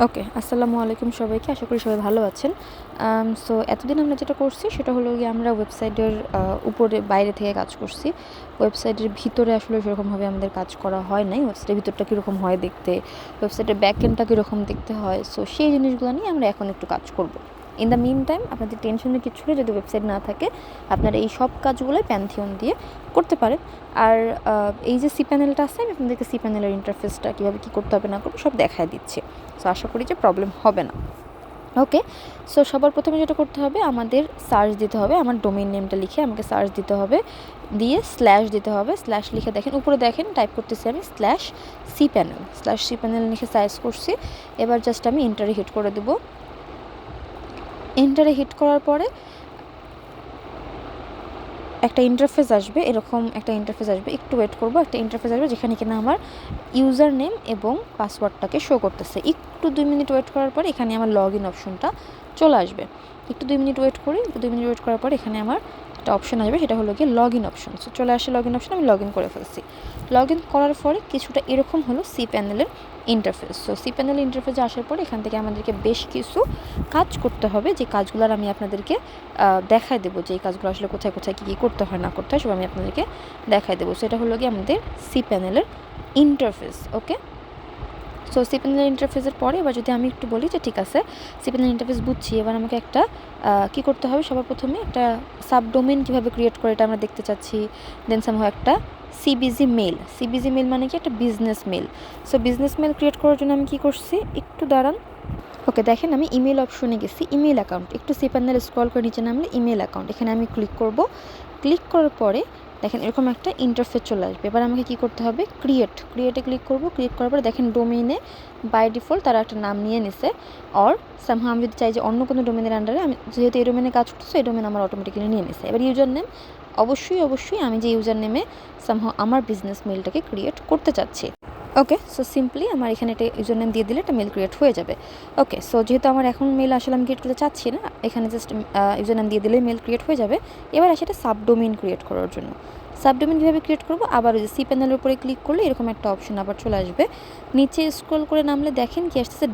ওকে, আসসালামু আলাইকুম সবাইকে। আশা করি সবাই ভালো আছেন। সো এতদিন আমরা যেটা করছি সেটা হলো গিয়ে আমরা ওয়েবসাইটের উপরে বাইরে থেকে কাজ করছি। ওয়েবসাইটের ভিতরে আসলে সেরকমভাবে আমাদের কাজ করা হয় নাই। ওয়েবসাইটের ভিতরটা কীরকম হয় দেখতে, ওয়েবসাইটের ব্যাকএন্ডটা কীরকম দেখতে হয়। সো সেই জিনিসগুলো নিয়ে আমরা এখন একটু কাজ করব। ইন দ্য মিন টাইম আপনাদের টেনশনের কিছু নেই, যদি ওয়েবসাইট না থাকে আপনারা এই সব কাজগুলোই প্যান্থিয়ন দিয়ে করতে পারেন। আর এই যে সি প্যানেলটা আছে, আমি আপনাদেরকে সি প্যানেলের ইন্টারফেসটা কীভাবে কী করতে হবে না করবো সব দেখায় দিচ্ছি। সো আশা করি যে প্রবলেম হবে না। ওকে, সো সবার প্রথমে যেটা করতে হবে, আমাদের সার্চ দিতে হবে। আমার ডোমেইন নেমটা লিখে আমাকে সার্চ দিতে হবে, দিয়ে স্ল্যাশ দিতে হবে। স্ল্যাশ লিখে দেখেন উপরে দেখেন টাইপ করতেছি আমি স্ল্যাশ সি প্যানেল লিখে সার্চ করছি। এবার জাস্ট আমি এন্টারে হিট করে দেবো। এন্টারে হিট করার পরে একটা ইন্টারফেস আসবে, এরকম একটা ইন্টারফেস আসবে। একটু ওয়েট করবো, একটা ইন্টারফেস আসবে যেখানে কিনা আমার ইউজার নেম এবং পাসওয়ার্ডটাকে শো করতেছে। একটু 2 মিনিট ওয়েট করার পরে এখানে আমার লগ ইন অপশনটা চলে আসবে। একটু 2 মিনিট ওয়েট করি। 2 মিনিট ওয়েট করার পর এখানে আমার একটা অপশন আসবে, সেটা হলো গিয়ে লগ ইন অপশন। সো চলে আসে লগ ইন অপশন, আমি লগ ইন করে ফেলছি। লগ ইন করার পরে কিছুটা এরকম হলো সি প্যানেলের ইন্টারফেস। সো সি প্যানেলের ইন্টারফেসে আসার পরে এখান থেকে আমাদেরকে বেশ কিছু কাজ করতে হবে, যে কাজগুলোর আমি আপনাদেরকে দেখায় দেবো, যে এই কাজগুলো আসলে কোথায় কোথায় কী কী করতে হয় না করতে হয় সব আমি আপনাদেরকে দেখায় দেবো। সেটা হলো গিয়ে আমাদের সি প্যানেলের ইন্টারফেস। ওকে, সো সি প্যানেলের ইন্টারফেসের পরে এবার যদি আমি একটু বলি যে ঠিক আছে সি প্যানেল ইন্টারফেস বুঝছি, এবার আমাকে একটা কী করতে হবে, সবার প্রথমে একটা সাবডোমেন কীভাবে ক্রিয়েট করে এটা আমরা দেখতে চাচ্ছি। দেন সামহাও একটা সিবিজি মেল মানে কি, একটা business mail. So business mail create করার জন্য আমি কী করছি, একটু দাঁড়ান। ওকে, দেখেন আমি ইমেল অপশনে গেছি, ইমেল অ্যাকাউন্ট, একটু সি প্যানেল স্ক্রল করে নিচে নামলে ইমেল অ্যাকাউন্ট, এখানে আমি ক্লিক করব। ক্লিক করার পরে দেখেন এরকম একটা ইন্টারফেস চলে আসবে। এবার আমাকে কী করতে হবে, ক্রিয়েটে ক্লিক করব। ক্লিক করার পরে দেখেন ডোমেইনে বাই ডিফল্ট তারা একটা নাম নিয়ে নিছে। অর সামহাও আমি যদি চাই যে অন্য কোনো ডোমেনের আন্ডারে, আমি যেহেতু এই ডোমেনে কাজ করতেছি এই ডোমেন আমার অটোমেটিক্যালি নিয়ে নিছে। এবার ইউজার নেম, অবশ্যই আমি যে ইউজার নেমে সামহাও আমার বিজনেস মেলটাকে ক্রিয়েট করতে চাচ্ছি। ওকে, সো সিম্পলি আমার এখানে একটা ইউজার নেম দিয়ে দিলে একটা মেল ক্রিয়েট হয়ে যাবে। ওকে, সো যেহেতু আমার এখন মেল আসলে আমি ক্রিয়েট করতে চাচ্ছি না, এখানে জাস্ট ইউজার নেম দিয়ে দিলেই মেল ক্রিয়েট হয়ে যাবে। এবার আসে এটা সাবডোমেইন ক্রিয়েট করার জন্য। সাবডোমেইন কীভাবে ক্রিয়েট করবো, আবার ওই যে সি প্যানেলের উপরে ক্লিক করলে এরকম একটা অপশন আবার চলে আসবে। নিচে স্ক্রল করে নামলে দেখেন কি আসতেছে,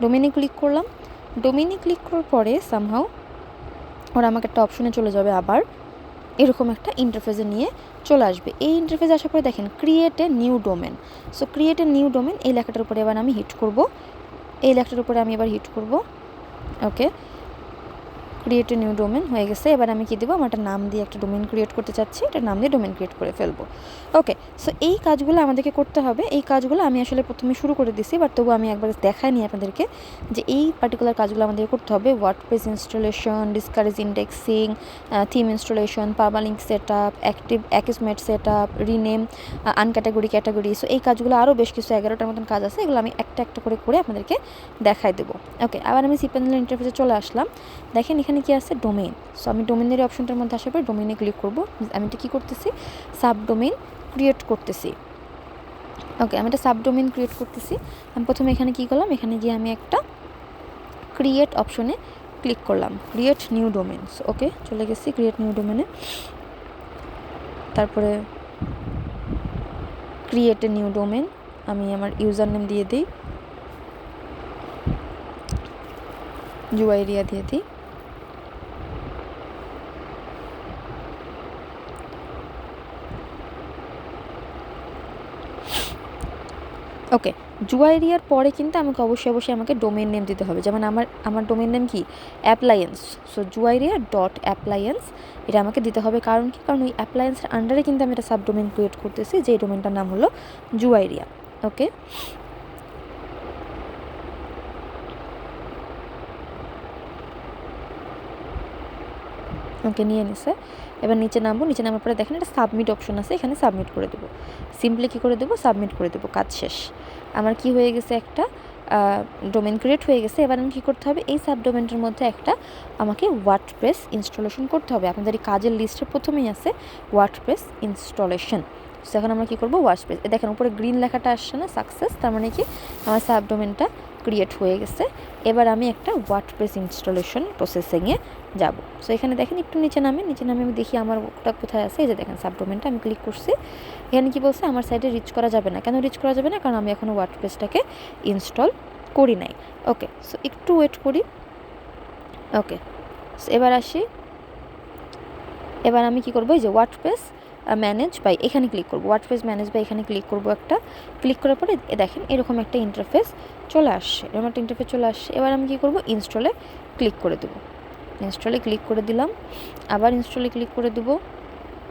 ডোমেইনে ক্লিক করলাম। ডোমেইনে ক্লিক করার পরে সামহাও ওরা আমাকে একটা অপশনে চলে যাবে, আবার এরকম একটা ইন্টারফেসে নিয়ে চলে আসবে। এই ইন্টারফেসে আসার পরে দেখেন create a new domain. So create a new domain এই লেখাটার উপরে এবার আমি হিট করব। এই লেখাটার উপরে আমি এবার হিট করব। ওকে, ক্রিয়েট এ নিউ ডোমেন হয়ে গেছে। এবার আমি কী দেবো, আমার একটা নাম দিয়ে একটা ডোমেন ক্রিয়েট করতে চাচ্ছি, এটা নাম দিয়ে ডোমেন ক্রিয়েট করে ফেলবো। ওকে, সো এই কাজগুলো আমাদেরকে করতে হবে। এই কাজগুলো আমি আসলে প্রথমে শুরু করে দিছি, বাট তবু আমি একবার দেখাই নিই আপনাদেরকে যে এই পার্টিকুলার কাজগুলো আমাদেরকে করতে হবে। WordPress installation, discourage indexing, theme installation, permalink set up, Akismet set up, rename, category. So এই কাজগুলো আরও বেশ কিছু 11টার মতন কাজ আছে, এগুলো আমি একটা একটা করে করে আপনাদেরকে দেখাই দেবো। ওকে, আবার আমি সি প্যানেলের ইন্টারফেসে চলে আসলাম। দেখেন এখানে কি আছে, ডোমেইন। সো আমি ডোমেইনের অপশনটার মধ্যে আসার পর ডোমেইনে ক্লিক করব। আমি এটা কী করতেছি, সাবডোমেইন ক্রিয়েট করতেছি। ওকে, আমি একটা সাবডোমেইন ক্রিয়েট করতেছি। আমি প্রথমে এখানে কী করলাম, এখানে গিয়ে আমি একটা ক্রিয়েট অপশনে ক্লিক করলাম, ক্রিয়েট নিউ ডোমেইনস। ওকে, চলে গেছি ক্রিয়েট নিউ ডোমেনে। তারপরে ক্রিয়েট এ নিউ ডোমেন, আমি আমার ইউজার নেম দিয়ে দিই, জুয়াইরিয়া দিয়ে দিই। ওকে, জুয়াইরিয়ার পরে কিন্তু আমাকে অবশ্যই আমাকে ডোমেইন নেম দিতে হবে। যেমন আমার ডোমেইন নেম কি, appliance. So Juairia dot appliance এটা আমাকে দিতে হবে। কারণ কি, কারণ ওই অ্যাপ্লায়েন্সের আন্ডারে কিন্তু আমি একটা সাবডোমেইন ক্রিয়েট করতেছি, যে ডোমেইনটার নাম হলো জুয়াইরিয়া। ওকে, ওকে নিয়ে নিছে। এবার নিচে নামার পরে দেখেন একটা সাবমিট অপশন আছে, এখানে সাবমিট করে দেবো। সিম্পলি কী করে দেবো, সাবমিট করে দেবো, কাজ শেষ। আমার কি হয়ে গেছে, একটা ডোমেন ক্রিয়েট হয়ে গেছে। এবার আমি কী করতে হবে, এই সাবডোমেনটার মধ্যে একটা আমাকে ওয়ার্ডপ্রেস ইনস্টলেশন করতে হবে। আপনাদের এই কাজের লিস্টের প্রথমেই আছে ওয়ার্ডপ্রেস ইনস্টলেশন। সো এখন আমরা কী করবো, ওয়ার্ডপ্রেস, দেখেন উপরে গ্রিন লেখাটা আসছে না, সাকসেস, তার মানে কি আমার সাবডোমেনটা ক্রিয়েট হয়ে গেছে। এবার আমি একটা ওয়ার্ডপ্রেস ইনস্টলেশন প্রসেসিংয়ে যাব। সো এখানে দেখেন একটু নিচে নামে আমি দেখি আমার ওটা কোথায় আছে। এই যে দেখেন সাবডোমেনটা আমি ক্লিক করছি। এখানে কি বলছে, আমার সাইটে রিচ করা যাবে না। কেন রিচ করা যাবে না, কারণ আমি এখনও ওয়ার্ডপ্রেসটাকে ইনস্টল করি নাই। ওকে, সো একটু ওয়েট করি। ওকে, সো এবার আসি, এবার আমি কি করব, এই যে ওয়ার্ডপ্রেস ম্যানেজ বাই এখানে ক্লিক করব, ওয়ার্ডপ্রেস ম্যানেজ বাই এখানে ক্লিক করব, একটা ক্লিক করার পরে দেখেন এরকম একটা ইন্টারফেস চলে আসছে, এরকম একটা ইন্টারফেস চলে আসছে। এবার আমি কি করব, ইনস্টলে ক্লিক করে দেবো, ইনস্টলে ক্লিক করে দিলাম, আবার ইনস্টলে ক্লিক করে দেবো,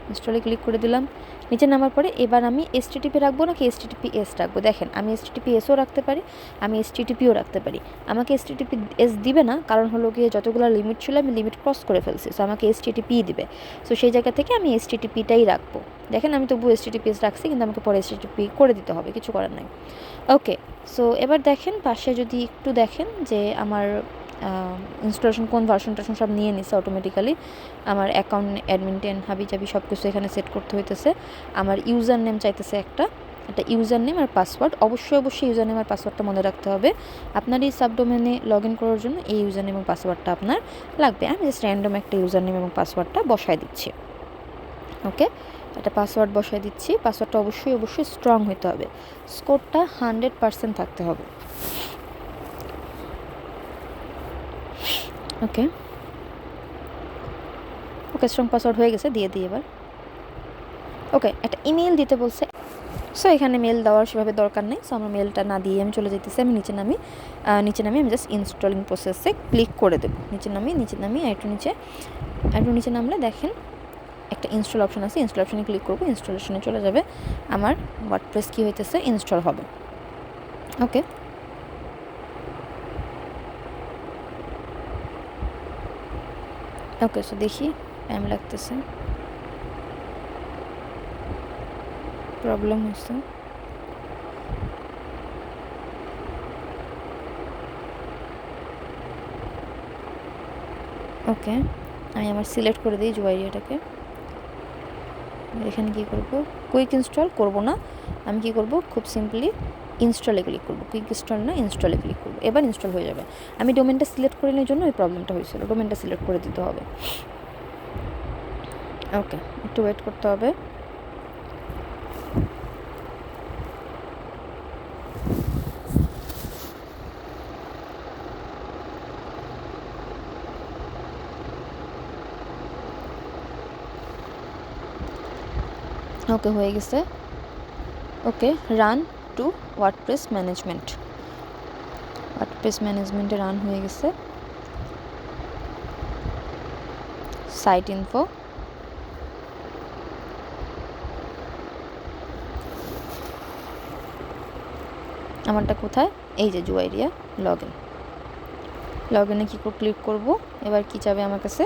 ইনস্টলে ক্লিক করে দিলাম। নিচে নামার পরে এবার আমি HTTP রাখবো নাকি HTTPS রাখবো, দেখেন আমি HTTPSও রাখতে পারি, আমি HTTPও রাখতে পারি। আমাকে HTTPS দিবে না, কারণ হলো গিয়ে যতগুলো লিমিট ছিল আমি লিমিট ক্রস করে ফেলছি, সো আমাকে HTTP দিবে। সো সেই জায়গা থেকে আমি HTTPটাই রাখবো। দেখেন আমি তবু HTTPS রাখছি, কিন্তু আমাকে পরে HTTP করে দিতে হবে, কিছু করার নাই। ওকে, সো এবার দেখেন পাশে যদি একটু দেখেন যে আমার ইনস্টলেশন কোন ভার্সন টার্সন সব নিয়ে নিছে অটোমেটিক্যালি। আমার অ্যাকাউন্ট অ্যাডমিন হাবি জাবি সব কিছু এখানে সেট করতে হইতেছে। আমার ইউজার নেম চাইতেছে একটা ইউজার নেম আর পাসওয়ার্ড, অবশ্যই ইউজার নেম আর পাসওয়ার্ডটা মনে রাখতে হবে। আপনার এই সাবডোমেনে লগ ইন করার জন্য এই ইউজার নেম এবং পাসওয়ার্ডটা আপনার লাগবে। আমি জাস্ট র্যান্ডম একটা ইউজার নেম এবং পাসওয়ার্ডটা বসায় দিচ্ছি। ওকে, একটা পাসওয়ার্ড বসায় দিচ্ছি। পাসওয়ার্ডটা অবশ্যই স্ট্রং হতে হবে, স্কোরটা 100% থাকতে হবে। ওকে, স্ট্রং পাসওয়ার্ড হয়ে গেছে, দিয়ে দিই এবার। ওকে, একটা ইমেল দিতে বলছে, সো এখানে মেল দেওয়ার সেভাবে দরকার নেই, সো আমার মেলটা না দিয়ে আমি চলে যেতেছি। আমি নিচে নামি আমি জাস্ট ইনস্টলিং প্রসেসে ক্লিক করে দেবো। নিচে নামি একটু নিচে নামলে দেখেন একটা ইনস্টল অপশন আছে, ইনস্টল অপশনে ক্লিক করবো, ইনস্টলেশনে চলে যাবে। আমার ওয়ার্ডপ্রেস কী হইতেছে, ইনস্টল হবে। ওকে, সো দেখি টাইম লাগতেছে, প্রবলেম হচ্ছে। ওকে, আমি আমার সিলেক্ট করে দিই জুয়াইরিয়াটাকে। এখানে কী করব, কুইক ইনস্টল করব না, আমি কি করব, খুব সিম্পলি ইনস্টলে ক্লিক করব, কুইক ইনস্টল না, ইনস্টলে ক্লিক করব। এবার ইনস্টল হয়ে যাবে। আমি ডোমেনটা সিলেক্ট করে নেওয়ার জন্য এই প্রবলেমটা হয়েছিল, ডোমেনটা সিলেক্ট করে দিতে হবে। ওকে, একটু ওয়েট করতে হবে। ওকে, হয়ে গেছে। ওকে, রান টু ওয়ার্ডপ্রেস ম্যানেজমেন্টে রান হয়ে গেছে। সাইট ইনফো, আমারটা কোথায়, এই যে জুয়াইরিয়া লগ ইনে কী ক্লিক করব। এবার কি চাবে আমার কাছে,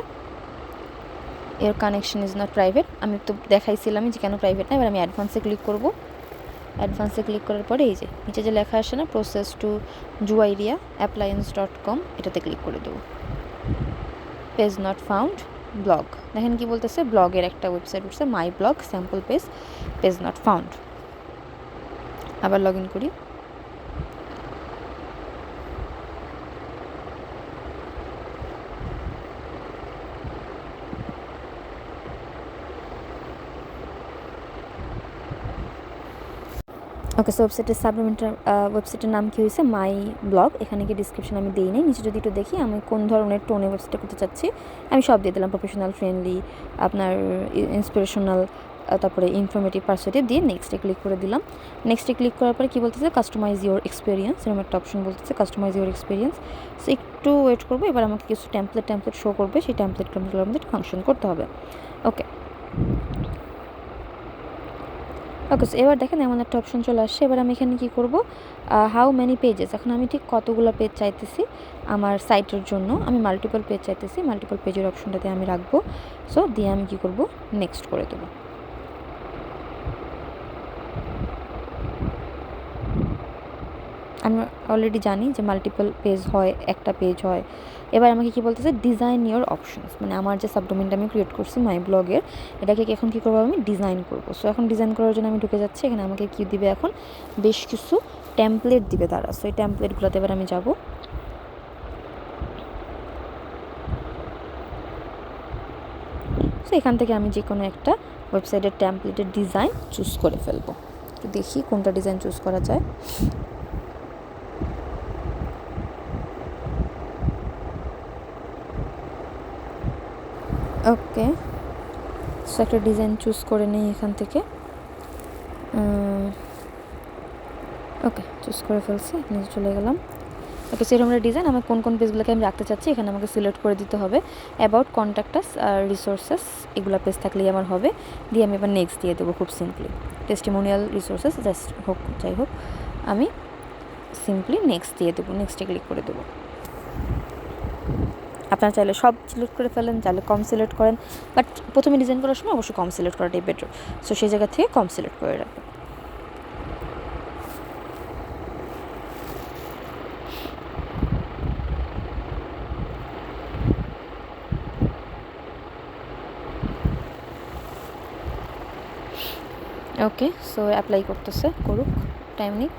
এর কানেকশন ইজ নট প্রাইভেট, আমি তো দেখাইছিলামই যে কেন প্রাইভেট না। এবার আমি অ্যাডভান্সে ক্লিক করব। অ্যাডভান্সে ক্লিক করার পরে এই যে নিচে যে লেখা আসে না, প্রসেস টু juairia@appliance.com, এটাতে ক্লিক করে দেবো। পেজ নট ফাউন্ড, ব্লগ, দেখেন কি বলতেছে, ব্লগের একটা ওয়েবসাইট উঠছে, my blog sample page not found. আবার লগ ইন করি। ওকে, সো ওয়েবসাইটের নাম কী হয়েছে, মাই ব্লগ। এখানে গিয়ে ডিসক্রিপশন আমি দিই নাই, নিচে যদি একটু দেখি আমি কোন ধরনের টোনে ওয়েবসাইটটা করতে চাচ্ছি, আমি সব দিয়ে দিলাম, প্রফেশনাল, ফ্রেন্ডলি, আপনার ইন্সপিরেশনাল, তারপরে ইনফরমেটিভ, পারসুয়েটিভ দিয়ে নেক্সটে ক্লিক করে দিলাম। নেক্সটে ক্লিক করার পরে কী বলতেছে, কাস্টমাইজ ইউর এক্সপিরিয়েন্স, এরকম একটা অপশন বলতেছে, কাস্টমাইজ ইউর এক্সপিরিয়েন্স। সো একটু ওয়েট করবো। এবার আমাকে কিছু টেমপ্লেট শো করবে, সেই টেমপ্লেটগুলোর মধ্যে ফাংশন করতে হবে। ওকে, সো এবার দেখেন এমন একটা অপশন চলে আসছে। এবার আমি এখানে কী করব, হাউ মেনি পেজেস, এখন আমি ঠিক কতগুলো পেজ চাইতেছি আমার সাইটের জন্য, আমি মাল্টিপল পেজ চাইতেছি, মাল্টিপল পেজের অপশনটাতে আমি রাখবো। সো দিয়ে আমি কী করব, নেক্সট করে দেবো। আমি অলরেডি জানি যে মাল্টিপল পেজ হয়, একটা পেজ হয়। এবার আমাকে কী বলতেছে, ডিজাইন ইওর অপশনস, মানে আমার যে সাবডোমেনটা আমি ক্রিয়েট করছি মাই ব্লগের, এটাকে এখন কী করবো, আমি ডিজাইন করবো। সো এখন ডিজাইন করার জন্য আমি ঢুকে যাচ্ছি। এখানে আমাকে কী দিবে, এখন বেশ কিছু টেমপ্লেট দিবে তারা। সো এই টেমপ্লেটগুলোতে এবার আমি যাব। সো এখান থেকে আমি যে কোনো একটা ওয়েবসাইটের টেমপ্লেটের ডিজাইন চুজ করে ফেলবো। তো দেখি কোনটা ডিজাইন চুজ করা যায়। ওকে, সো একটা ডিজাইন চুজ করে নিই এখান থেকে। ওকে, চুজ করে ফেলছি, নিচে চলে গেলাম। ওকে, সেরকম একটা ডিজাইন আমার কোন কোন পেজগুলোকে আমি রাখতে চাচ্ছি এখানে আমাকে সিলেক্ট করে দিতে হবে। অ্যাবাউট, কন্ট্যাক্টাস আর রিসোর্সেস এগুলো পেজ থাকলেই আমার হবে। দিয়ে আমি এবার নেক্সট দিয়ে দেবো খুব সিম্পলি। টেস্টিমোনিয়াল রিসোর্সেস জাস্ট হোক, যাই হোক, আমি সিম্পলি নেক্সট দিয়ে দেবো, নেক্সটে ক্লিক করে দেবো। আপনারা চাইলে সব সিলেক্ট করে ফেলেন, চাইলে কম সিলেক্ট করেন, বাট প্রথমে ডিজাইন করার সময় অবশ্যই কম সিলেক্ট করাটাই বেটার। সো সেই জায়গা থেকে কম সিলেক্ট করে রাখবেন। ওকে, সো অ্যাপ্লাই করতেছে, করুক, টাইম নিক।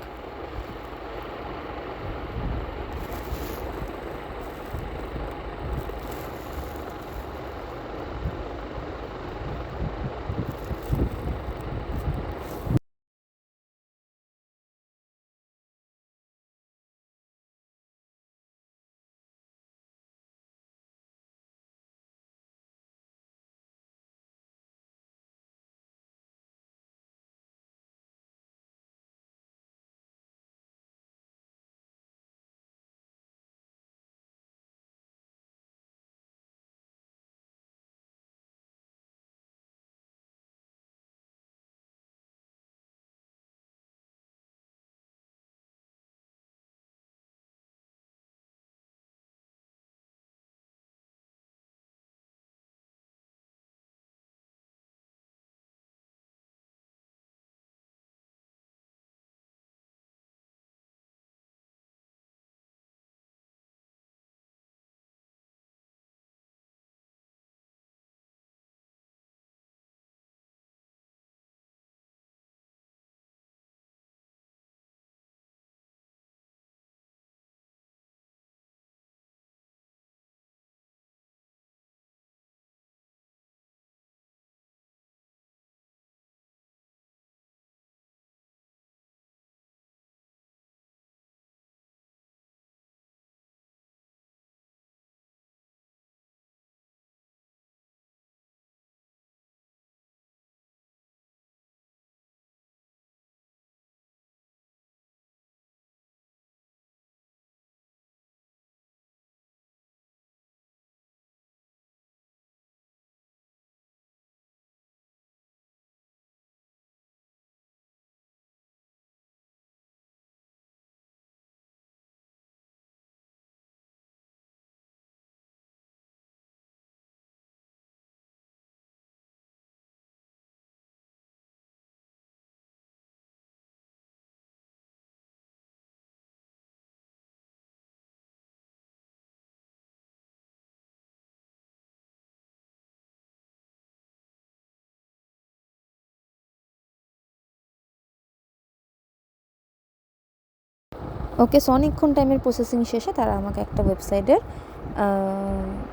ওকে, সো অনেকক্ষণ টাইমের প্রসেসিং শেষে তারা আমাকে একটা ওয়েবসাইটের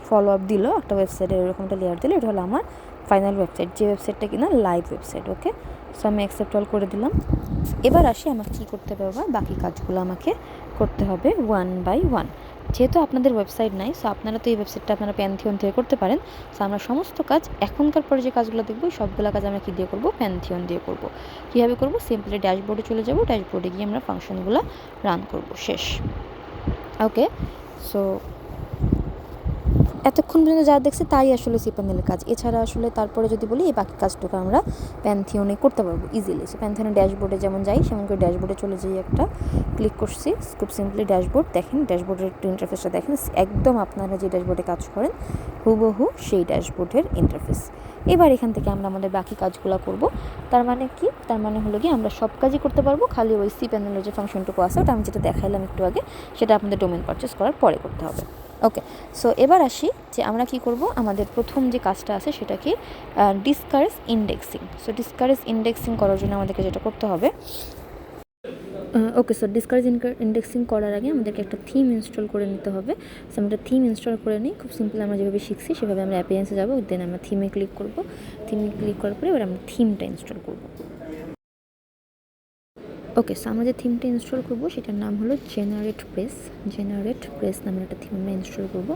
ফলো আপ দিল, একটা ওয়েবসাইটের এরকম একটা লেয়ার দিল। এটা হলো আমার ফাইনাল ওয়েবসাইট, যে ওয়েবসাইটটা কিনা লাইভ ওয়েবসাইট। ওকে, সো আমি অ্যাকসেপ্ট অল করে দিলাম। এবার আসি আমাকে কী করতে হবে, বাকি কাজগুলো আমাকে করতে হবে ওয়ান বাই ওয়ান। যেহেতু আপনাদের ওয়েবসাইট নাই, সো আপনারা তো এই ওয়েবসাইটটা আপনারা প্যান্থিয়ন থেকে করতে পারেন। সো আমরা সমস্ত কাজ এখনকার পরে যে কাজগুলো দেখবো সবগুলো কাজ আমরা কী দিয়ে করবো, প্যান্থিয়ন দিয়ে করবো। কীভাবে করবো, সিম্পলি ড্যাশবোর্ডে চলে যাব, ড্যাশবোর্ডে গিয়ে আমরা ফাংশনগুলো রান করব, শেষ। ওকে, সো এতক্ষণ পর্যন্ত যা দেখছি তাই আসলে সিপানেলের কাজ। এছাড়া আসলে তারপরে যদি বলি এই বাকি কাজটুকু আমরা প্যান্থিয়নে করতে পারবো ইজিলি। সো প্যান্থিয়নের ড্যাশবোর্ডে যেমন যাই সেমন করে ড্যাশবোর্ডে চলে যাই, একটা ক্লিক করছি, খুব সিম্পলি ড্যাশবোর্ড দেখেন, ড্যাশবোর্ডের ইন্টারফেসটা দেখেন, একদম আপনারা যে ড্যাশবোর্ডে কাজ করেন হুবহু সেই ড্যাশবোর্ডের ইন্টারফেস। এবার এখান থেকে আমরা আমাদের বাকি কাজগুলো করব। তার মানে কি, তার মানে হলো কি আমরা সব কাজই করতে পারবো, খালি ওই সি প্যানেলের যে ফাংশনটুকু আছে ওটা আমি যেটা দেখাইলাম একটু আগে, সেটা আপনাদের ডোমেন পারচেস করার পরে করতে হবে। ওকে, সো এবার আসি যে আমরা কি করব। আমাদের প্রথম যে কাজটা আছে সেটা কি, discourage indexing. So discourage indexing করার জন্য আমাদেরকে যেটা করতে হবে, ওকে, সো ডিসকারেজ ইন্ডেক্সিং করার আগে আমাদেরকে একটা থিম ইনস্টল করে নিতে হবে। সো আমরা থিম ইনস্টল করে নিই, খুব সিম্পল, আমরা যেভাবে শিখছি সেভাবে আমরা অ্যাপিয়ারেন্সে যাবো, দেন আমরা থিমে ক্লিক করব। থিমে ক্লিক করার পরে এবার আমরা থিমটা ইনস্টল করব। ওকে, সো আমরা যে থিমটা ইনস্টল করবো সেটার নাম হলো জেনারেট প্রেস নামের একটা থিম আমরা ইনস্টল করবো।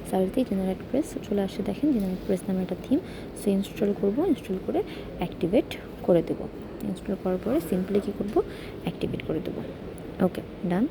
সার্চেই জেনারেট প্রেস চলে আসে, দেখেন জেনারেট প্রেস নামের একটা থিম। সো ইনস্টল করবো, ইনস্টল করে অ্যাক্টিভেট করে দেবো। ইনস্টল করার পরে সিম্পলি কী করবো, অ্যাক্টিভেট করে দেবো। ওকে, ডান।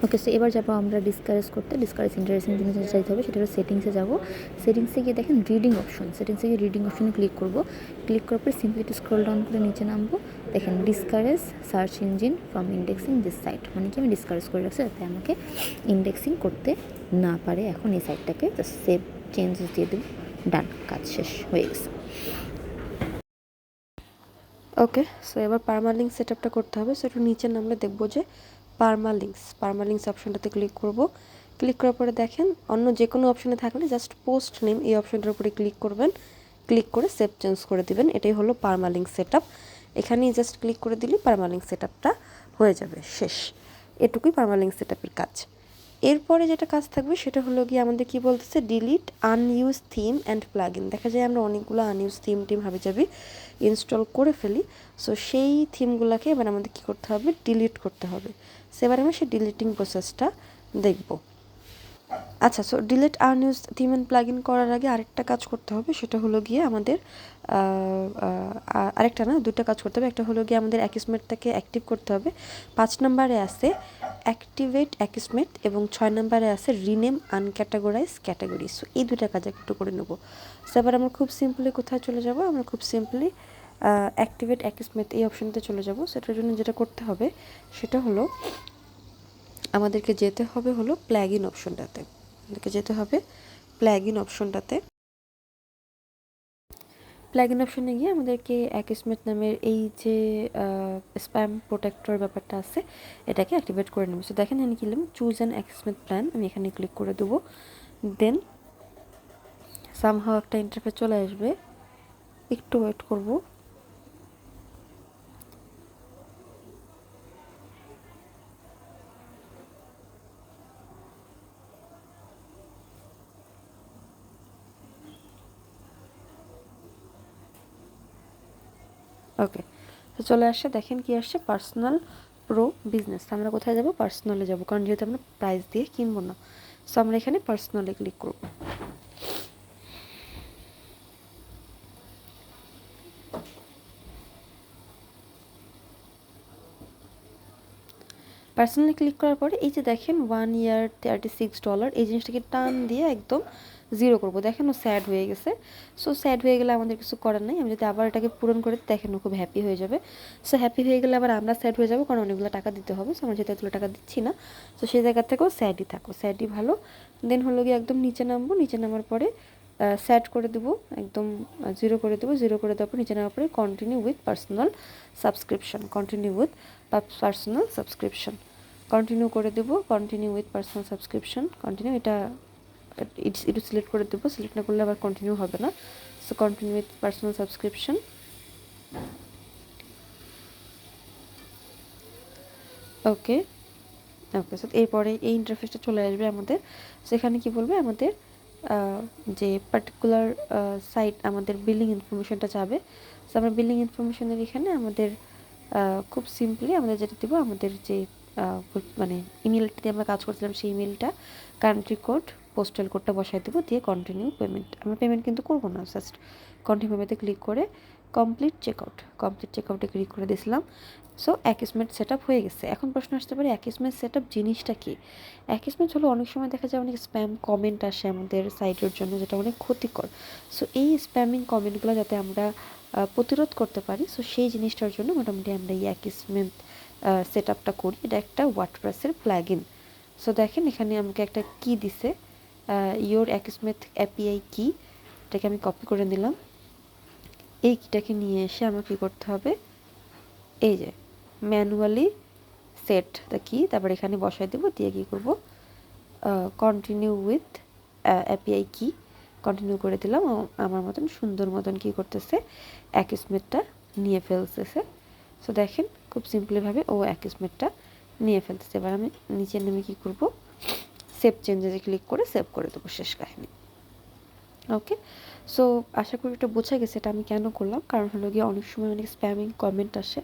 ওকে, সো এবার যাবো আমরা ডিসকারেজ ইন্টারেস্টিং জিনিস চাইতে হবে, সেটা হলো সেটিংসে যাবো। সেটিংসে গিয়ে দেখেন রিডিং অপশন, সেটিংসে গিয়ে রিডিং অপশনে ক্লিক করবো। ক্লিক করার পরে সিম্পলি একটু স্ক্রল ডাউন করে নিচে নামবো। দেখেন discourage search engine from indexing this site, মানে কি আমি ডিসকারেজ করে রাখছি যাতে আমাকে ইন্ডেক্সিং করতে না পারে। এখন এই সাইটটাকে জাস্ট সেভ চেঞ্জেস দিয়ে দেবো, ডান, কাজ শেষ হয়ে গেছে। ওকে, সো এবার পারমালিঙ্ক সেট আপটা করতে হবে। সো একটু নিচে নামলে দেখবো যে পারমালিঙ্কস অপশনটাতে ক্লিক করব। ক্লিক করার পরে দেখেন অন্য যে কোনো অপশনে থাকলে জাস্ট পোস্ট নেম এই অপশনটার উপরে ক্লিক করবেন, ক্লিক করে সেভ চেঞ্জ করে দিবেন। এটাই হলো পারমালিঙ্ক সেট আপ। এখানেই জাস্ট ক্লিক করে দিলে পারমালিঙ্ক সেট আপটা হয়ে যাবে, শেষ। এটুকুই পারমালিঙ্ক সেট আপের কাজ। এরপরে যেটা কাজ থাকবে সেটা হলো গিয়ে আমাদের কি বলতেছে, ডিলিট আনইউজ থিম অ্যান্ড প্লাগইন। দেখা যায় আমরা অনেকগুলো আনইউজ টিম হাবিজাবি ইনস্টল করে ফেলি। সো সেই থিমগুলোকে এবার আমাদের কী করতে হবে, ডিলিট করতে হবে। সো এবার আমরা সেই ডিলিটিং প্রসেসটা দেখব। আচ্ছা, so delete আনইউজ theme and plugin করার আগে আরেকটা কাজ করতে হবে, সেটা হলো গিয়ে আমাদের আরেকটা না, দুটো কাজ করতে হবে। একটা হলো গিয়ে আমাদের অ্যাকিসমেটটাকে অ্যাক্টিভ করতে হবে। 5 নম্বরে আছে অ্যাক্টিভেট অ্যাকিসমেট এবং 6 নম্বরে আছে রিনেম আনক্যাটাগোরাইজ ক্যাটাগরি। সো এই দুটো কাজ একটু করে নেব। সো এবার আমরা খুব সিম্পলি কোথায় চলে যাব, আমরা খুব সিম্পলি অ্যাক্টিভেট অ্যাকিসমেট এই অপশনতে চলে যাব। সেটার জন্য যেটা করতে হবে সেটা হলো আমাদেরকে যেতে হবে হলো প্লাগইন অপশনটাতে। প্লাগইন অপশনে গিয়ে আমাদেরকে অ্যাকিসমেট নামের এই যে স্প্যাম প্রোটেক্টর ব্যাপারটা আছে এটাকে অ্যাক্টিভেট করে নেব। সো দেখেন আমি কিনলাম চুজ অ্যান অ্যাকিসমেট প্ল্যান, আমি এখানে ক্লিক করে দেবো। দেন সামহাও একটা ইন্টারফেস চলে আসবে, একটু ওয়েট করব। ওকে, তো চলে আসছে, দেখেন কি আসছে, পার্সোনাল প্রো বিজনেস। আমরা কোথায় যাব, পার্সোনালে যাব, কারণ যেহেতু আমরা প্রাইস দিয়ে কিনবো না। সো আমরা এখানে পার্সোনালে ক্লিক করব। পার্সোনালি ক্লিক করার পরে এই যে দেখেন 1 ইয়ার $36 এই জিনিসটাকে টান দিয়ে একদম 0 করব। দেখেন ও স্যাড হয়ে গেছে। সো স্যাড হয়ে গেলে আমাদের কিছু করার নেই, আমি যদি আবার এটাকে পূরণ করে দেখেন ও খুব হ্যাপি হয়ে যাবে। সো হ্যাপি হয়ে গেলে আবার আমরা স্যাড হয়ে যাবো, কারণ অনেকগুলো টাকা দিতে হবে। সো আমরা যেহেতু এতগুলো টাকা দিচ্ছি না, সো সেই জায়গা থেকেও স্যাডই থাকো, স্যাডই ভালো। দেন হলো গিয়ে একদম নিচে নামবো, নিচে নামার পরে স্যাড করে দেবো, একদম 0 করে দেবো। 0 করে দেওয়ার পর নিচে নেওয়ার পরে continue with personal subscription, continue করে দেবো। Continue with personal subscription, continue, এটা সিলেক্ট করে দেবো। সিলেক্ট না করলে আবার কন্টিনিউ হবে না। So continue with personal subscription. Okay, so এরপরে এই ইন্টারফেসটা চলে আসবে আমাদের। সেখানে কি বলবে, আমাদের যে পার্টিকুলার সাইট আমাদের বিলিং ইনফরমেশনটা চাবে। সো আমরা বিলিং ইনফরমেশনের এখানে আমাদের খুব সিম্পলি আমরা যেটা দেবো, আমাদের যে মানে ইমেলটা দিয়ে আমরা কাজ করছিলাম সেই ইমেলটা, কান্ট্রি কোড, পোস্টাল কোডটা বসাই দেবো, দিয়ে কন্টিনিউ পেমেন্ট। আমরা পেমেন্ট কিন্তু করবো না, জাস্ট কন্টিনিউ পেমেন্টে ক্লিক করে কমপ্লিট চেকআউটে ক্লিক করে দিয়েছিলাম। সো অ্যাকিসমেট সেট আপ হয়ে গেছে। এখন প্রশ্ন আসতে পারে অ্যাকিসমেট সেট আপ জিনিসটা কি। অ্যাকিসমেট হলো অনেক সময় দেখা যায় অনেক স্প্যাম কমেন্ট আসে আমাদের সাইটের জন্য, যেটা অনেক ক্ষতিকর। সো এই স্প্যামিং কমেন্টগুলো যাতে আমরা প্রতিরোধ করতে পারি, সো সেই জিনিসটার জন্য মোটামুটি আমরা এই অ্যাকিসমেট সেট আপটা করি। এটা একটা ওয়ার্ডপ্রেসের প্লাগইন। সো দেখেন এখানে আমাকে একটা কি দিছে, ইয়োর অ্যাকিসমেট এপিআই কি, এটাকে আমি কপি করে নিলাম। এই কিটাকে নিয়ে এসে আমাকে কী করতে হবে, এই যে ম্যানুয়ালি সেট দ্য কি, তারপর এখানে বসাই দেবো, দিয়ে কী করবো, কন্টিনিউ উইথ অ্যাপিআই কি কন্টিনিউ করে দিলাম। আমার মতন সুন্দর মতন কী করতেছে অ্যাকিসমেটটা নিয়ে ফেলতেছে। সো দেখেন খুব সিম্পলিভাবে ও অ্যাকিসমেটটা নিয়ে ফেলতেছে। এবার আমি নিচে নেমে কী করবো, সেভ চেঞ্জেসে ক্লিক করে সেভ করে দেবো, শেষ কাহিনী। ওকে, সো আশা করি এটা বোঝা গেছে এটা আমি কেন করলাম। কারণ হলো গিয়ে অনেক সময় অনেক স্প্যামিং কমেন্ট আসে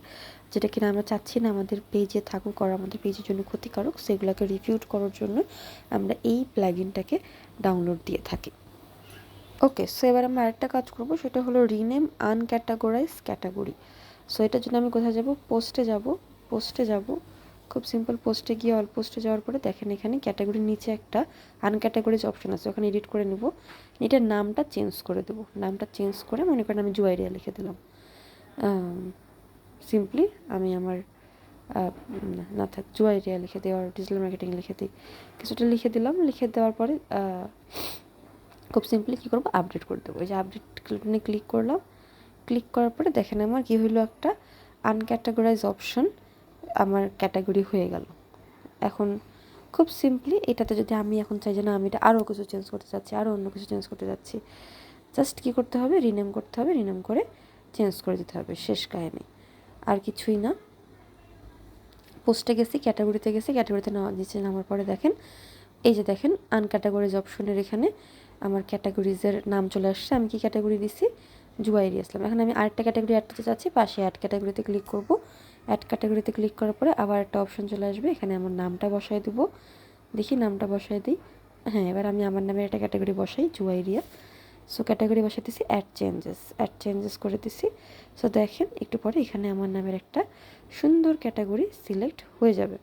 যেটা কিনা আমরা চাচ্ছি না আমাদের পেজে থাকুক আর আমাদের পেজের জন্য ক্ষতিকারক, সেগুলোকে রিফিউট করার জন্য আমরা এই প্লাগইনটাকে ডাউনলোড দিয়ে থাকি। ওকে, সো এবার আমরা আরেকটা কাজ করবো, সেটা হলো রিনেম আনক্যাটাগরাইজ ক্যাটাগরি। সো এটার জন্য আমি কোথায় যাব, পোস্টে যাব, খুব সিম্পল। পোস্টে গিয়ে অল পোস্টে যাওয়ার পরে দেখেন এখানে ক্যাটাগরির নিচে একটা আনক্যাটাগরিজ অপশন আছে, ওখানে এডিট করে নেব। এটার নামটা চেঞ্জ করে দেবো, নামটা চেঞ্জ করে মনে করেন আমি জুয়াইরিয়া লিখে দিলাম। সিম্পলি আমি আমার না থাক জুয়াইরিয়া লিখে দিই, আর ডিজিটাল মার্কেটিং লিখে দিই, কিছুটা লিখে দিলাম। লিখে দেওয়ার পরে খুব সিম্পলি কী করবো, আপডেট করে দেবো। এই যে আপডেট বাটনে ক্লিক করলাম। ক্লিক করার পরে দেখেন আমার কী হইলো, একটা আনক্যাটাগরাইজ অপশন আমার ক্যাটাগরি হয়ে গেল। এখন খুব সিম্পলি এটাতে যদি আমি এখন চাই যে না আমি এটা আরও কিছু চেঞ্জ করতে চাচ্ছি, আরও অন্য কিছু চেঞ্জ করতে চাচ্ছি, জাস্ট কী করতে হবে, রিনেম করতে হবে, রিনেম করে চেঞ্জ করে দিতে হবে, শেষ কাহিনী, আর কিছুই না। পোস্টে গেছি, ক্যাটাগরিতে নিচে নামার পরে দেখেন এই যে দেখেন আনক্যাটাগরিজ অপশনের এখানে আমার ক্যাটাগরিজের নাম চলে আসছে। আমি কি ক্যাটাগরি দিছি, জুয়াইরি ইসলাম। এখন আমি আরেকটা ক্যাটাগরি অ্যাড করতে চাচ্ছি, পাশে অ্যাড ক্যাটাগরিতে ক্লিক করব। অ্যাড ক্যাটাগরিতে ক্লিক করার পরে আবার একটা অপশন চলে আসবে, এখানে আমার নামটা বসায় দেবো। দেখি নামটা বসায় দিই, হ্যাঁ এবার আমি আমার নামের একটা ক্যাটাগরি বসাই, জুয়াইরিয়া। সো ক্যাটাগরি বসাই দিছি, অ্যাড চেঞ্জেস করে দিছি। সো দেখেন একটু পরে এখানে আমার নামের একটা সুন্দর ক্যাটাগরি সিলেক্ট হয়ে যাবে।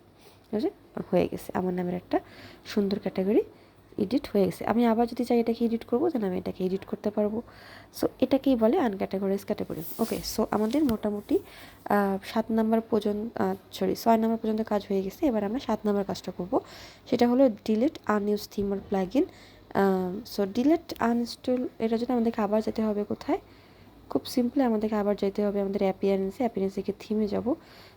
হয়ে গেছে, আমার নামের একটা সুন্দর ক্যাটাগরি এডিট হয়ে গেছে। আমি আবার যদি চাই এটাকে এডিট করবো, যেন আমি এটাকে এডিট করতে পারবো। সো এটাকেই বলে আনক্যাটাগরাইজ ক্যাটাগরি। ওকে, সো আমাদের মোটামুটি 6 নাম্বার পর্যন্ত কাজ হয়ে গেছে। এবার আমরা 7 নাম্বার কাজটা করব, সেটা হলো ডিলিট আনইউজ থিম আর প্লাগইন। সো ডিলিট আনইনস্টল, এটার জন্য আমাদেরকে আবার যেতে হবে কোথায়, খুব সিম্পলি আমাদেরকে আবার যেতে হবে আমাদের অ্যাপিয়ারেন্সে গিয়ে থিমে যাব।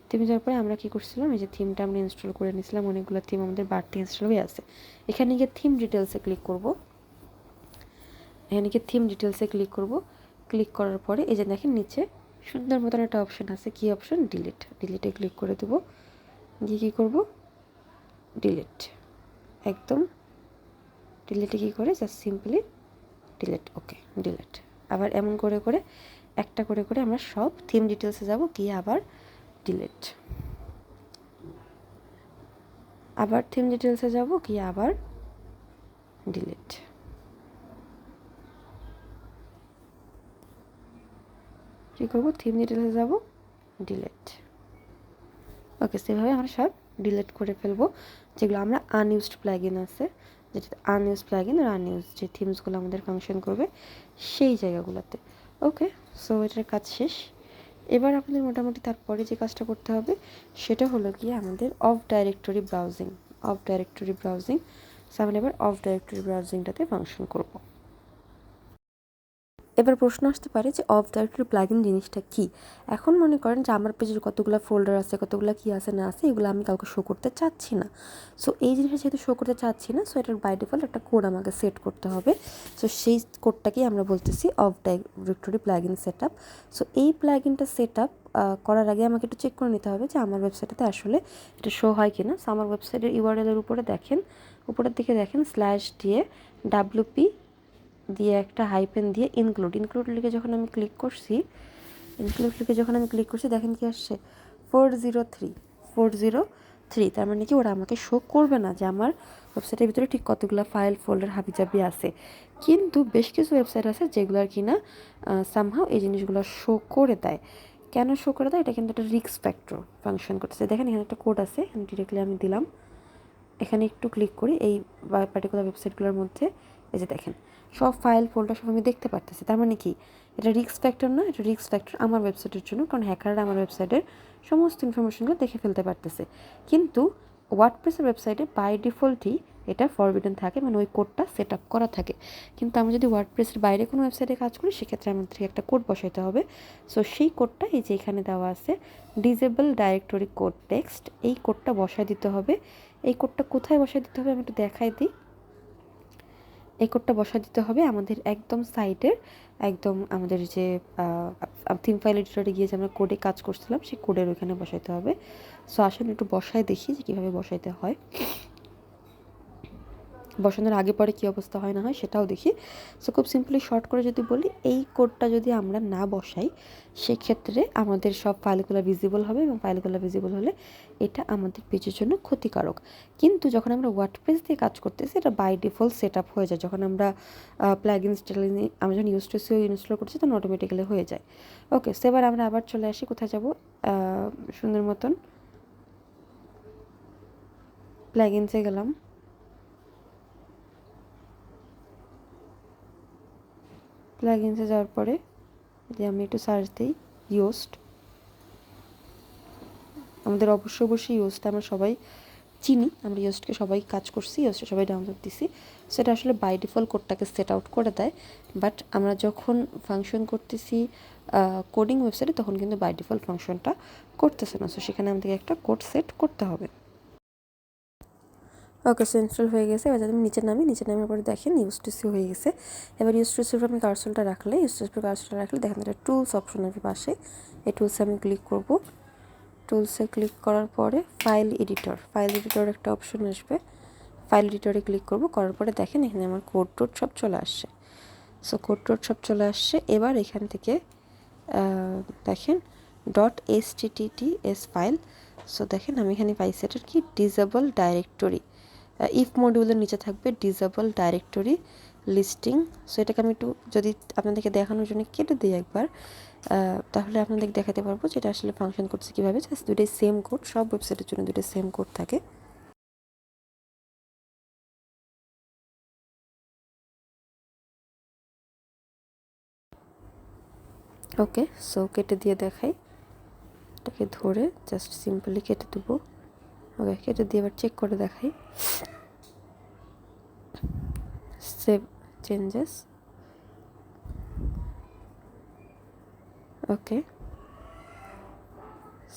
থিমে যাওয়ার পরে আমরা কী করছিলাম, এই যে থিমটা আমরা ইনস্টল করে নিয়েছিলাম, অনেকগুলো থিম আমাদের বাড়তি ইনস্টল হয়ে আছে। এখানে গিয়ে থিম ডিটেলসে ক্লিক করব। ক্লিক করার পরে এই যে দেখেন নিচে সুন্দর মতন একটা অপশন আছে, কি অপশন, ডিলিটে ক্লিক করে দেবো। দিয়ে কী করবো, ডিলিট, একদম ডিলিটে কী করে জাস্ট সিম্পলি ডিলিট। ওকে, ডিলিট। আবার এমন করে করে একটা করে করে আমরা সব থিম ডিটেলসে যাব, গিয়ে আবার ডিলিট, আবার থিম ডিটেলসে যাব, গিয়ে আবার ডিলিট। কী করবো, থিম ডিটেলসে যাব, ডিলিট। ওকে, সেভাবে আমরা সব ডিলিট করে ফেলবো যেগুলো আমরা আনইউজড প্লাগইন আছে, যেটা আনইউজ প্লাগইন আর আনইউজ যে থিমসগুলো আমাদের ফাংশন করবে সেই জায়গাগুলোতে। ওকে, সো এটার কাজ শেষ। এবার আমাদের মোটামুটি তারপরে যে কাজটা করতে হবে সেটা হলো কি আমাদের অফ ডাইরেক্টরি ব্রাউজিং। সো আমরা এবার অফ ডাইরেক্টরি ব্রাউজিংটাতে ফাংশন করব। এবার প্রশ্ন আসতে পারে যে অফ ডাইরেক্টরি প্লাগইন জিনিসটা কী। এখন মনে করেন যে আমার পেজের কতগুলো ফোল্ডার আছে, কতগুলো কী আছে না আছে, এগুলো আমি কাউকে শো করতে চাচ্ছি না। সো এই জিনিসটা যেহেতু শো করতে চাচ্ছি না, সো এটার বাই ডিফল্ট একটা কোড আমাকে সেট করতে হবে। সো সেই কোডটাকেই আমরা বলতেছি of directory plugin set up. So এই প্লাগইনটা সেট আপ করার আগে আমাকে একটু চেক করে নিতে হবে যে আমার ওয়েবসাইটে আসলে এটা শো হয় কি না। সো আমার ওয়েবসাইটের ইউআরএলের উপরে দেখেন, উপরের দিকে দেখেন /দিয়ে WP দিয়ে একটা হাইপেন দিয়ে ইনক্লুড লিখে যখন আমি ক্লিক করছি, দেখেন কি আসছে, 403। তার মানে কি ওরা আমাকে শো করবে না যে আমার ওয়েবসাইটের ভিতরে ঠিক কতগুলো ফাইল ফোল্ডার হাবিজাবি আছে। কিন্তু বেশ কিছু ওয়েবসাইট আছে যেগুলোর কিনা সামহাও এই জিনিসগুলো শো করে দেয়। কেন শো করে দেয়, এটা কিন্তু একটা রিস্ক ফ্যাক্টর ফাংশন করতেছে। দেখেন এখানে একটা কোড আছে, ডিরেক্টলি আমি দিলাম। এখানে একটু ক্লিক করি এই পার্টিকুলার ওয়েবসাইটগুলোর মধ্যে, এই যে দেখেন সব ফাইল ফোল্ডার সব আমি দেখতে পারতেছি। তার মানে কি, এটা রিস্ক ফ্যাক্টর না, এটা রিস্ক ফ্যাক্টর আমার ওয়েবসাইটের জন্য, কারণ হ্যাকাররা আমার ওয়েবসাইটের সমস্ত ইনফরমেশনগুলো দেখে ফেলতে পারতেছে। কিন্তু ওয়ার্ডপ্রেসের ওয়েবসাইটে বাই ডিফল্টই এটা ফরবিডেন থাকে, মানে ওই কোডটা সেট আপ করা থাকে। কিন্তু আমি যদি ওয়ার্ডপ্রেসের বাইরে কোনো ওয়েবসাইটে কাজ করি সেক্ষেত্রে আমাদেরকে একটা কোড বসাইতে হবে। সো সেই কোডটা এই যে এখানে দেওয়া আছে, ডিসেবল ডাইরেক্টরি কোড টেক্সট, এই কোডটা বসায় দিতে হবে। এই কোডটা কোথায় বসায় দিতে হবে আমি একটু দেখাই দিই। এই কোডটা বসায় দিতে হবে আমাদের একদম সাইডের, একদম আমাদের যে থিম ফাইল এডিটরে গিয়ে যে আমরা কোডে কাজ করছিলাম সেই কোডের ওইখানে বসাইতে হবে। সো আসেন একটু বসায় দেখি যে কীভাবে বসাইতে হয়, বসানোর আগে পরে কী অবস্থা হয় না হয় সেটাও দেখি। সো খুব সিম্পলি শর্ট করে যদি বলি, এই কোডটা যদি আমরা না বসাই সেক্ষেত্রে আমাদের সব ফাইলগুলো ভিজিবল হবে, এবং ফাইলগুলো ভিজিবল হলে এটা আমাদের পেজের জন্য ক্ষতিকারক। কিন্তু যখন আমরা ওয়ার্ডপ্রেস দিয়ে কাজ করতেছি এটা বাই ডিফল্ট সেট আপ হয়ে যায়। যখন আমরা প্লাগইনস আমরা যখন ইউজ টু সিও ইনস্টল করছি তখন অটোমেটিক্যালি হয়ে যায়। ওকে, সো এবার আমরা আবার চলে আসি, কোথায় যাব, সুন্দর মতন প্লাগইনসে গেলাম। প্লাগইনসে যাওয়ার পরে যদি আমি একটু সার্চ দিই ইয়োস্ট, আমাদের অবশ্যই ইয়োস্টটা আমরা সবাই চিনি, আমরা ইয়োস্টকে সবাই কাজ করছি, ইয়োস্টে সবাই ডাউনলোড দিছি। সেটা আসলে বাই ডিফল্ট কোডটাকে সেট আউট করে দেয়, বাট আমরা যখন ফাংশন করতেছি কোডিং ওয়েবসাইটে তখন কিন্তু বাই ডিফল্ট ফাংশনটা করতেছে না। সো সেখানে আমাদেরকে একটা কোড সেট করতে হবে। ওকে, সো ইনস্টল হয়ে গেছে। এবার যদি আমি নিচে নামার পরে দেখেন ইউএসটিসি হয়ে গেছে। এবার ইউএসটিসির উপর আমি কার্সরটা রাখলে, দেখেন এটা টুলস অপশন আছে পাশে, এই টুলসে আমি ক্লিক করব। টুলসে ক্লিক করার পরে ফাইল এডিটর একটা অপশন আসবে, ফাইল এডিটরে ক্লিক করব, করার পরে দেখেন এখানে আমার কোড টোড সব চলে আসছে। সো কোড টোড সব চলে আসছে। এবার এখান থেকে দেখেন .stts ফাইল। সো দেখেন আমি এখানে পাইছি এটার কি ডিসেবল ডাইরেক্টরি, ইফ মডিউলের নিচে থাকবে ডিসেবল ডাইরেক্টরি লিস্টিং। সো এটাকে আমি একটু যদি আপনাদেরকে দেখানোর জন্য কেটে দিই একবার, তাহলে আপনাদের দেখাতে পারবো যে এটা আসলে ফাংশন করছে কীভাবে। জাস্ট দুটোই সেম কোড, সব ওয়েবসাইটের জন্য দুটো সেম কোড থাকে। ওকে, সো কেটে দিয়ে দেখাই, এটাকে ধরে জাস্ট সিম্পলি কেটে দেবো। ওকে, কেটে দিয়ে এবার চেক করে দেখাই, সেভ চেঞ্জেস। ওকে,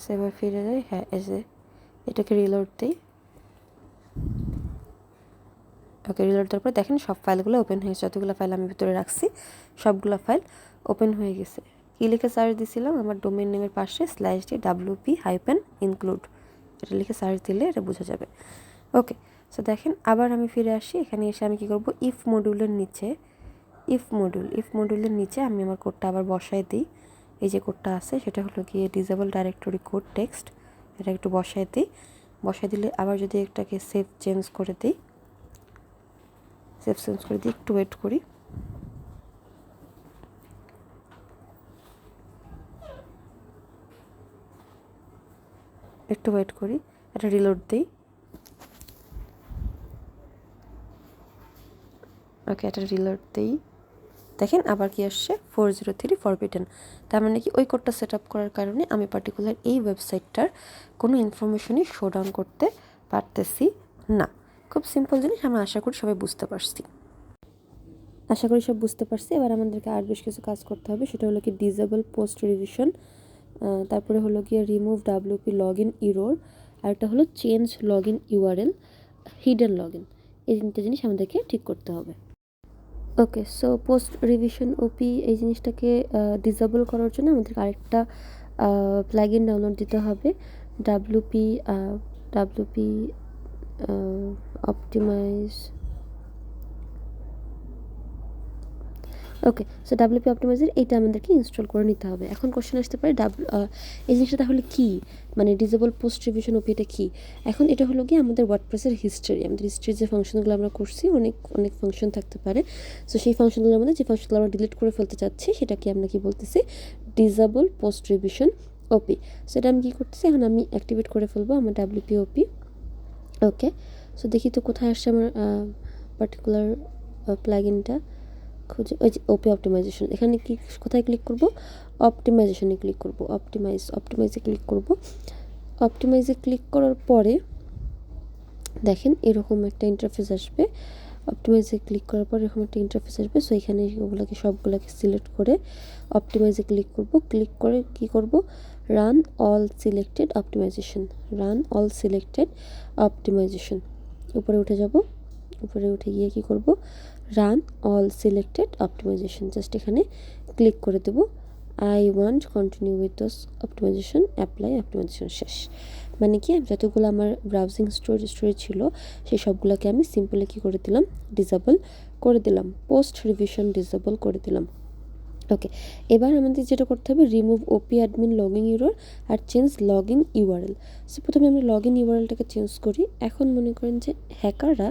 সেভে ফিরে যাই। হ্যাঁ, এটাকে রিলোড দিই। ওকে, রিলোড দেওয়ার পর দেখেন সব ফাইলগুলো ওপেন হয়েছে, যতগুলো ফাইল আমি ভিতরে রাখছি সবগুলো ফাইল ওপেন হয়ে গেছে। কী লিখে সার্চ দিয়েছিলাম, আমার ডোমেন নেমের পাশে /wp-include এটা লিখে সার্চ দিলে এটা বোঝা যাবে। ওকে, সো দেখেন আবার আমি ফিরে আসি, এখানে এসে আমি কী করব, ইফ মডিউলের নিচে আমি আমার কোডটা আবার বসায় দিই। এই যে কোডটা আছে সেটা হলো গিয়ে ডিসেবল ডাইরেক্টরি কোড টেক্সট, এটা একটু বসায় দিলে আবার যদি এটাকে সেভ চেঞ্জ করে দিই, একটু ওয়েট করি। এটা রিলোড দিই। ওকে, এটা রিলোড দিই, দেখেন আবার কি আসছে 403 ফরবিডেন। তার মানে কি ওই কোডটা সেট আপ করার কারণে আমি পার্টিকুলার এই ওয়েবসাইটটার কোনো ইনফরমেশনই শো ডাউন করতে পারতেছি না। খুব সিম্পল জিনিস, আমি আশা করি সবাই বুঝতে পারছি। সব বুঝতে পারছি। এবার আমাদেরকে আর বেশ কিছু কাজ করতে হবে, সেটা হলো কি ডিসেবল পোস্ট রিভিশন, তারপরে হলো গিয়ে রিমুভ WP লগইন ইরর, আর একটা হলো change login URL, hidden login. এই তিনটে জিনিস আমাদেরকে ঠিক করতে হবে। ওকে, সো পোস্ট রিভিশন ওপি এই জিনিসটাকে ডিসেবল করার জন্য আমাদেরকে আরেকটা প্লাগইন ডাউনলোড দিতে হবে, WP অপটিমাইজ। ওকে, সো WP অপটিমাইজার এইটা আমাদেরকে ইনস্টল করে নিতে হবে। এখন কোশ্চেন আসতে পারে এই জিনিসটা তাহলে কী, মানে ডিসেবল পোস্ট রিভিশন ওপি এটা কী? এখন এটা হলো কি আমাদের ওয়ার্ডপ্রেসের হিস্ট্রি, আমাদের হিস্ট্রির যে ফাংশনগুলো আমরা করছি, অনেক ফাংশন থাকতে পারে। সো সেই ফাংশনগুলোর মধ্যে যে ফাংশনগুলো আমরা ডিলিট করে ফেলতে চাচ্ছি সেটাকে আমরা কি বলতেছি, ডিসেবল পোস্ট রিভিশন ওপি। সো এটা আমি কী করতেছি, এখন আমি অ্যাক্টিভেট করে ফেলবো আমার WP ওপি। ওকে, সো দেখি তো কোথায় আসছে আমার পার্টিকুলার প্লাগইনটা খুঁজে, ওই যে ওপি অপটিমাইজেশন। এখানে কি কোথায় ক্লিক করব, অপটিমাইজেশনে ক্লিক করব, অপটিমাইজে ক্লিক করার পরে দেখেন এরকম একটা ইন্টারফেস আসবে। অপটিমাইজে ক্লিক করার পর এরকম একটা ইন্টারফেস আসবে। সো এখানে সবগুলোকে সিলেক্ট করে অপটিমাইজে ক্লিক করে কি করব, রান অল সিলেক্টেড অপটিমাইজেশন, উপরে উঠে যাব। উপরে উঠে গিয়ে কি করব, run all selected optimization, just এখানে ক্লিক করে দেব। I want continue with those optimization, apply optimization শেষ। মানে কি যতগুলো আমার ব্রাউজিং স্টোরি ছিল সেই সবগুলোকে আমি সিম্পলি কী করে দিলাম, ডিসেবল করে দিলাম, পোস্ট রিভিশন ডিসেবল করে দিলাম। ওকে, এবার আমাদের যেটা করতে হবে, remove OP admin login URL আর change log in URL. So প্রথমে আমরা লগ ইন ইউআরএলটাকে চেঞ্জ করি। এখন মনে করেন যে হ্যাকাররা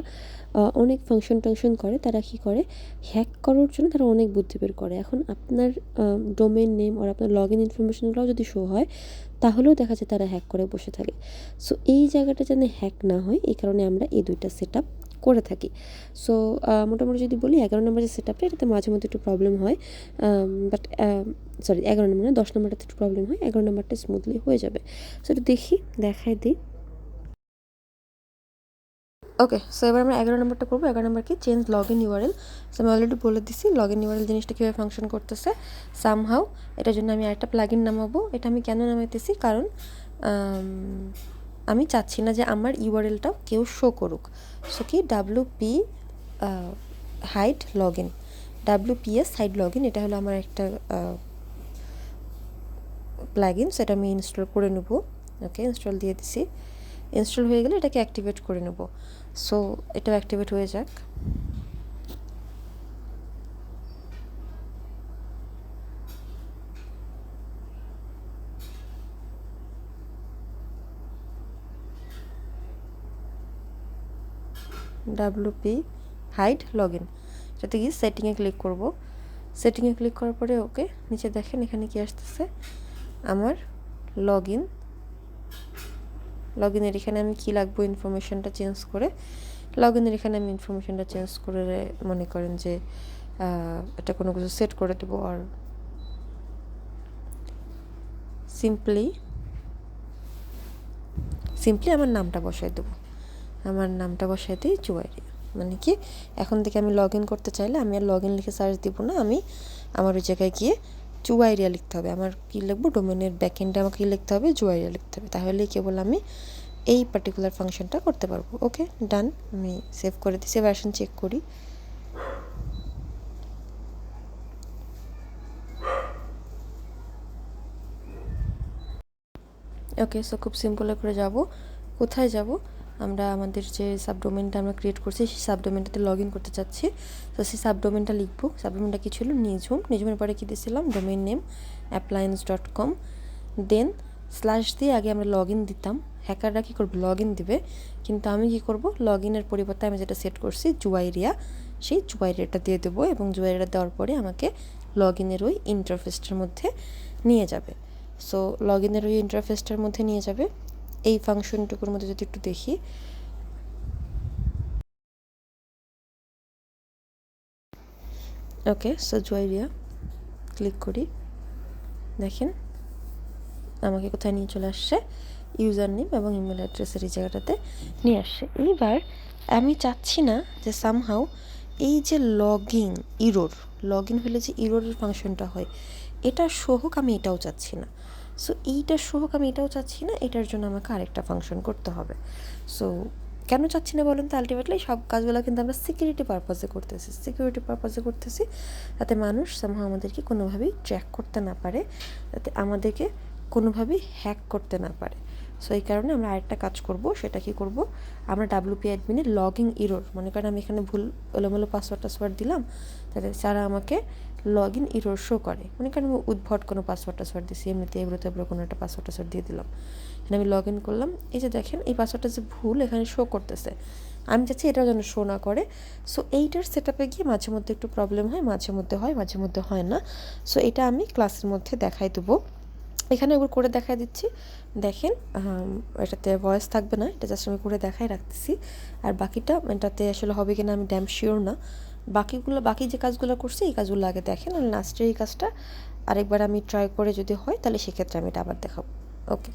অনেক ফাংশন টাংশন করে, তারা কী করে, হ্যাক করার জন্য তারা অনেক বুদ্ধি বের করে। এখন আপনার ডোমেন নেম আর আপনার লগ ইন ইনফরমেশনগুলোও যদি শো হয়, তাহলেও দেখা যায় তারা হ্যাক করে বসে থাকে। সো এই জায়গাটা যেন হ্যাক না হয়, এই কারণে আমরা এই দুইটা সেট আপ করে থাকি। সো মোটামুটি যদি বলি 11 নম্বর যে সেট আপটা, এটাতে মাঝে মধ্যে একটু প্রবলেম হয়, বাট সরি 11 নম্বর না, 10 নম্বরটাতে একটু প্রবলেম হয়, 11 নম্বরটা স্মুথলি হয়ে যাবে। সো এটা দেখাই দিই। ওকে, সো এবার আমরা 11 নম্বরটা করবো। 11 নম্বর কি, change log in URL. So আমি অলরেডি বলে দিছি লগ ইন ইউআরএল জিনিসটা কীভাবে ফাংশন করতেছে। সামহাউ এটার জন্য আমি আরেকটা প্লাগ ইন নামাবো। এটা আমি কেন নামাইতেছি, কারণ আমি চাচ্ছি না যে আমার ইউআরএলটাও কেউ শো করুক। সো কি, WP hide log in, WPS hide log in, এটা হলো আমার একটা প্লাগ ইন। সেটা আমি ইনস্টল করে নেব। ওকে, ইনস্টল দিয়ে দিছি। ইনস্টল হয়ে গেলে এটাকে অ্যাক্টিভেট করে নেব। সো এটাও অ্যাক্টিভেট হয়ে যাক। ডাব্লিউপি হাইড লগ ইন, যাতে গিয়ে সেটিংয়ে ক্লিক করব। সেটিংয়ে ক্লিক করার পরে ওকে, নিচে দেখেন এখানে কি আসতেছে, আমার লগ ইনের এখানে আমি কি লাগবো, ইনফরমেশনটা চেঞ্জ করে, লগ ইনের এখানে আমি ইনফরমেশনটা চেঞ্জ করে মনে করেন যে এটা কোনো কিছু সেট করে দেবো। আর সিম্পলি আমার নামটা বসাই দেবো। আমার নামটা বসাই দিই জুয়াইরিয়া। মানে কি, এখন থেকে আমি লগ ইন করতে চাইলে আমি আর লগ ইন লিখে সার্চ দিব না, আমি আমার ওই জায়গায় গিয়ে জুয়াইরিয়া লিখতে হবে। আমার কী লিখবো, ডোমেনের ব্যাকএন্ডে আমাকে কী লিখতে হবে, জুয়াইরিয়া লিখতে হবে। তাহলেই কেবল আমি এই পার্টিকুলার ফাংশনটা করতে পারবো। ওকে, ডান। আমি সেভ করে দিই, ভার্সন চেক করি। ওকে, সো খুব সিম্পল করে যাব। কোথায় যাব, আমরা আমাদের যে সাবডোমেনটা আমরা ক্রিয়েট করছি সেই সাবডোমেনটাতে লগ ইন করতে চাচ্ছি। তো সেই সাবডোমেনটা লিখবো। সাবডোমেনটা কী ছিল, নিজুমের পরে কী দিয়েছিলাম, ডোমেন নেম appliance.com, দেন স্ল্যাশ দিয়ে আগে আমরা লগ ইন দিতাম। হ্যাকাররা কী করবে, লগ ইন দিবে, কিন্তু আমি কী করব, লগ ইনের পরিবর্তে আমি যেটা সেট করছি জুয়াইরিয়া, সেই জুয়াইরিয়াটা দিয়ে দেবো। এবং জুয়াইরিয়া দেওয়ার পরে আমাকে লগ ইনের ওই ইন্টারফেসটার মধ্যে নিয়ে যাবে। সো লগ ইনের ওই ইন্টারফেসটার মধ্যে নিয়ে যাবে। এই ফাংশনটুকুর মধ্যে যদি একটু দেখি, ওকে, সো জুয়াইরিয়া ক্লিক করি, দেখেন আমাকে কোথায় নিয়ে চলে আসছে, ইউজার নেম এবং ইমেল অ্যাড্রেসের এই জায়গাটাতে নিয়ে আসছে। এইবার আমি চাচ্ছি না যে সামহাউ এই যে লগ ইন হলে যে ইরোরের ফাংশনটা হয় এটা শো হোক, আমি এটাও চাচ্ছি না। সো এইটা শো হোক, আমি এটাও চাচ্ছি না। এটার জন্য আমাকে আরেকটা ফাংশন করতে হবে। সো কেন চাচ্ছি না বলেন তো, আলটিমেটলি সব কাজগুলো কিন্তু আমরা সিকিউরিটি পারপাসে করতেছি, যাতে মানুষ সামহাউ আমাদেরকে কোনোভাবেই ট্র্যাক করতে না পারে, যাতে আমাদেরকে কোনোভাবেই হ্যাক করতে না পারে। সো এই কারণে আমরা আরেকটা কাজ করব। সেটা কি করব, আমরা ডাব্লিউপি অ্যাডমিনের লগ ইন ইরোর, মনে করেন আমি এখানে ভুল এলোমেলো পাসওয়ার্ড দিলাম, তাহলে যারা আমাকে লগ ইন ইরোর শো করে, মনে করেন আমি উদ্ভট কোনো পাসওয়ার্ড দিছি, এমনিতে এগুলোতে কোনো একটা পাসওয়ার্ড দিয়ে দিলাম, এখানে আমি লগ ইন করলাম। এই যে দেখেন এই পাসওয়ার্ডটা যে ভুল এখানে শো করতেছে, আমি চাচ্ছি এটাও যেন শো না করে। সো এইটার সেট আপে গিয়ে মাঝে মধ্যে একটু প্রবলেম হয়, মাঝে মধ্যে হয় না। সো এটা আমি ক্লাসের মধ্যে দেখাই দেবো। এখানে ওগুলো করে দেখাই দিচ্ছি, দেখেন এটাতে ভয়েস থাকবে না, এটা জাস্ট আমি করে দেখাই রাখতেছি। আর বাকিটা এটাতে আসলে হবে কিনা আমি ড্যাম শিওর না। বাকি যে কাজগুলো করছি এই কাজগুলো আগে দেখেন, আর লাস্টের এই কাজটা আরেকবার আমি ট্রাই করে যদি হয় তাহলে সেক্ষেত্রে আমি এটা আবার দেখাবো। ওকে।